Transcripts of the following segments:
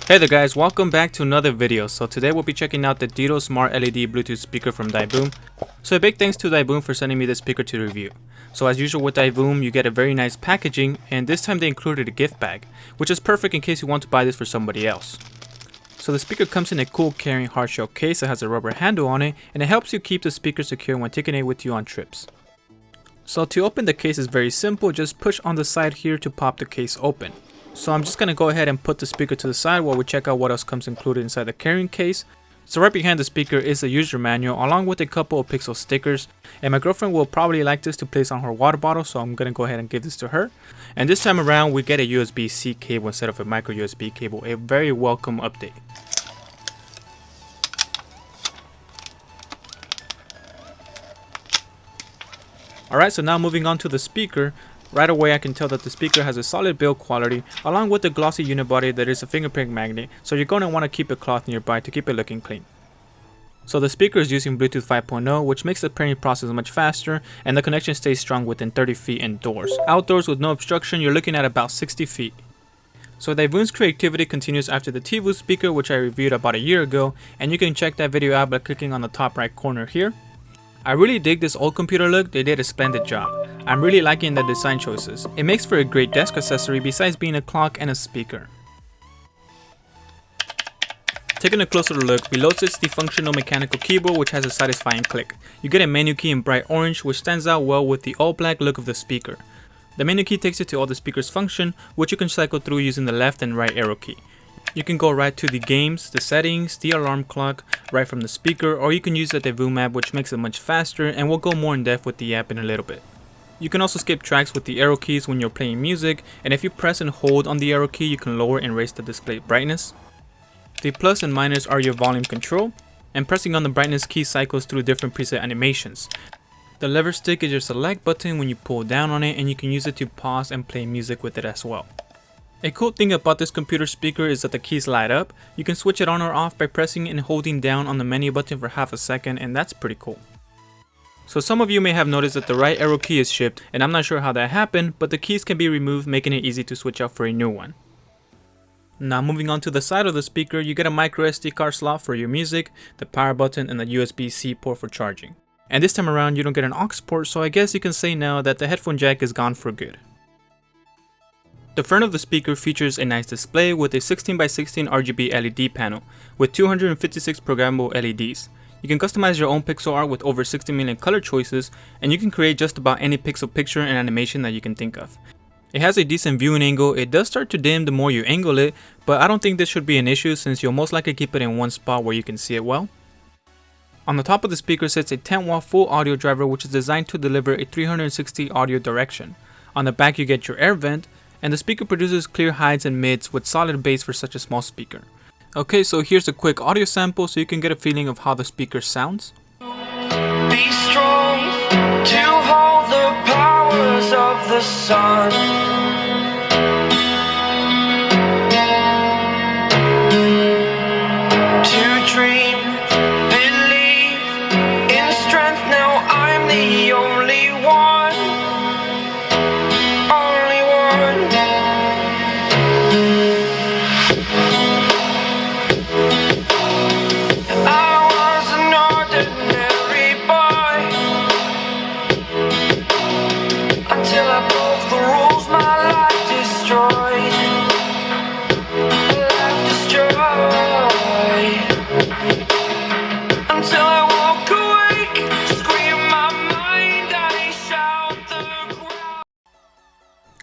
Hey there guys, welcome back to another video. So today we'll be checking out the Ditoo Smart LED Bluetooth speaker from Divoom. So a big thanks to Divoom for sending me this speaker to review. So as usual with Divoom, you get a very nice packaging, and this time they included a gift bag, which is perfect in case you want to buy this for somebody else. So the speaker comes in a cool carrying hard shell case that has a rubber handle on it, and it helps you keep the speaker secure when taking it with you on trips. So to open the case is very simple, just push on the side here to pop the case open. So I'm just going to go ahead and put the speaker to the side while we check out what else comes included inside the carrying case. So right behind the speaker is a user manual along with a couple of Pixel stickers, and my girlfriend will probably like this to place on her water bottle, so I'm going to go ahead and give this to her. And this time around we get a USB-C cable instead of a micro USB cable, a very welcome update. Alright, so now moving on to the speaker. Right away I can tell that the speaker has a solid build quality along with the glossy unibody that is a fingerprint magnet, so you're going to want to keep a cloth nearby to keep it looking clean. So the speaker is using Bluetooth 5.0, which makes the pairing process much faster, and the connection stays strong within 30 feet indoors. Outdoors with no obstruction, you're looking at about 60 feet. So Divoom's creativity continues after the Divoom speaker, which I reviewed about a year ago, and you can check that video out by clicking on the top right corner here. I really dig this old computer look, they did a splendid job. I'm really liking the design choices. It makes for a great desk accessory besides being a clock and a speaker. Taking a closer look, below sits the functional mechanical keyboard, which has a satisfying click. You get a menu key in bright orange, which stands out well with the all black look of the speaker. The menu key takes you to all the speaker's function, which you can cycle through using the left and right arrow key. You can go right to the games, the settings, the alarm clock, right from the speaker, or you can use the Divoom app, which makes it much faster, and we'll go more in depth with the app in a little bit. You can also skip tracks with the arrow keys when you're playing music, and if you press and hold on the arrow key, you can lower and raise the display brightness. The plus and minus are your volume control, and pressing on the brightness key cycles through different preset animations. The lever stick is your select button when you pull down on it, and you can use it to pause and play music with it as well. A cool thing about this computer speaker is that the keys light up. You can switch it on or off by pressing and holding down on the menu button for half a second, and that's pretty cool. So some of you may have noticed that the right arrow key is shipped, and I'm not sure how that happened, but the keys can be removed, making it easy to switch out for a new one. Now moving on to the side of the speaker, you get a micro SD card slot for your music, the power button, and the USB-C port for charging. And this time around you don't get an aux port, so I guess you can say now that the headphone jack is gone for good. The front of the speaker features a nice display with a 16x16 RGB LED panel with 256 programmable LEDs. You can customize your own pixel art with over 60 million color choices, and you can create just about any pixel picture and animation that you can think of. It has a decent viewing angle. It does start to dim the more you angle it, but I don't think this should be an issue since you'll most likely keep it in one spot where you can see it well. On the top of the speaker sits a 10-watt full audio driver, which is designed to deliver a 360 audio direction. On the back you get your air vent, and the speaker produces clear highs and mids with solid bass for such a small speaker. Okay, so here's a quick audio sample so you can get a feeling of how the speaker sounds. Be strong to hold the powers of the sun. To dream, believe in strength. Now I'm the only one.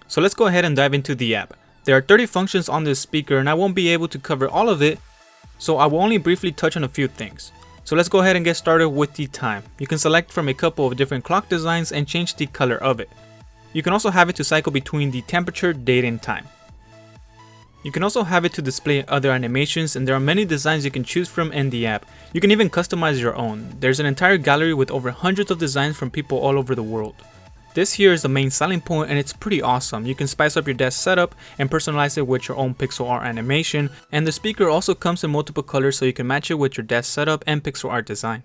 So let's go ahead and dive into the app. There are 30 functions on this speaker, and I won't be able to cover all of it, so I will only briefly touch on a few things. So let's go ahead and get started with the time. You can select from a couple of different clock designs and change the color of it. You can also have it to cycle between the temperature, date, and time. You can also have it to display other animations, and there are many designs you can choose from in the app. You can even customize your own. There's an entire gallery with over hundreds of designs from people all over the world. This here is the main selling point, and it's pretty awesome. You can spice up your desk setup and personalize it with your own pixel art animation, and the speaker also comes in multiple colors so you can match it with your desk setup and pixel art design.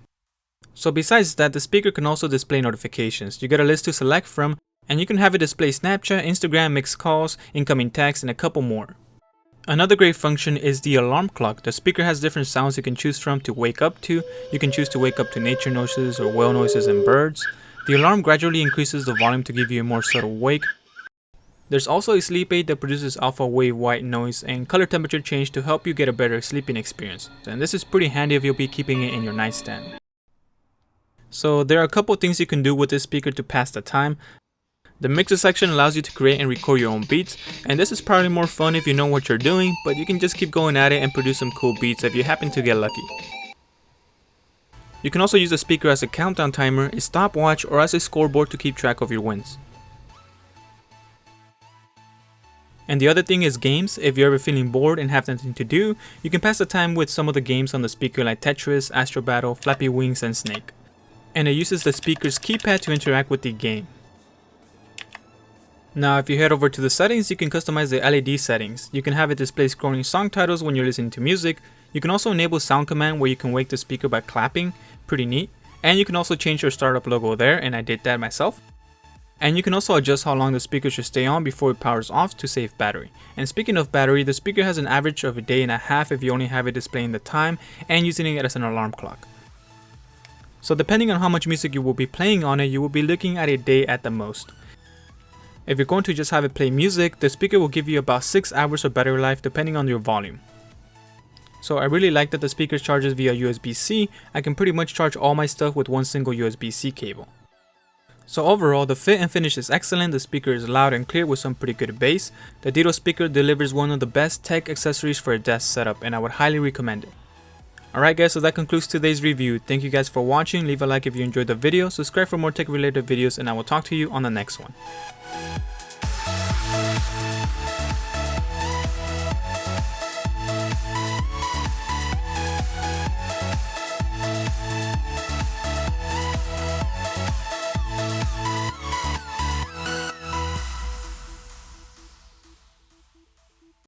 So besides that, the speaker can also display notifications. You get a list to select from, and you can have it display Snapchat, Instagram, mixed calls, incoming texts, and a couple more. Another great function is the alarm clock. The speaker has different sounds you can choose from to wake up to. You can choose to wake up to nature noises or whale noises and birds. The alarm gradually increases the volume to give you a more subtle wake. There's also a sleep aid that produces alpha wave white noise and color temperature change to help you get a better sleeping experience. And this is pretty handy if you'll be keeping it in your nightstand. So there are a couple things you can do with this speaker to pass the time. The mixer section allows you to create and record your own beats, and this is probably more fun if you know what you're doing, but you can just keep going at it and produce some cool beats if you happen to get lucky. You can also use the speaker as a countdown timer, a stopwatch, or as a scoreboard to keep track of your wins. And the other thing is games. If you're ever feeling bored and have nothing to do, you can pass the time with some of the games on the speaker like Tetris, Astro Battle, Flappy Wings, and Snake. And it uses the speaker's keypad to interact with the game. Now if you head over to the settings, you can customize the LED settings. You can have it display scrolling song titles when you're listening to music. You can also enable sound command where you can wake the speaker by clapping, pretty neat. And you can also change your startup logo there, and I did that myself. And you can also adjust how long the speaker should stay on before it powers off to save battery. And speaking of battery, the speaker has an average of a day and a half if you only have it displaying the time and using it as an alarm clock. So depending on how much music you will be playing on it, you will be looking at a day at the most. If you're going to just have it play music, the speaker will give you about 6 hours of battery life depending on your volume. So I really like that the speaker charges via USB-C. I can pretty much charge all my stuff with one single USB-C cable. So overall, the fit and finish is excellent. The speaker is loud and clear with some pretty good bass. The Ditoo speaker delivers one of the best tech accessories for a desk setup, and I would highly recommend it. Alright guys, so that concludes today's review. Thank you guys for watching. Leave a like if you enjoyed the video, subscribe for more tech related videos, and I will talk to you on the next one.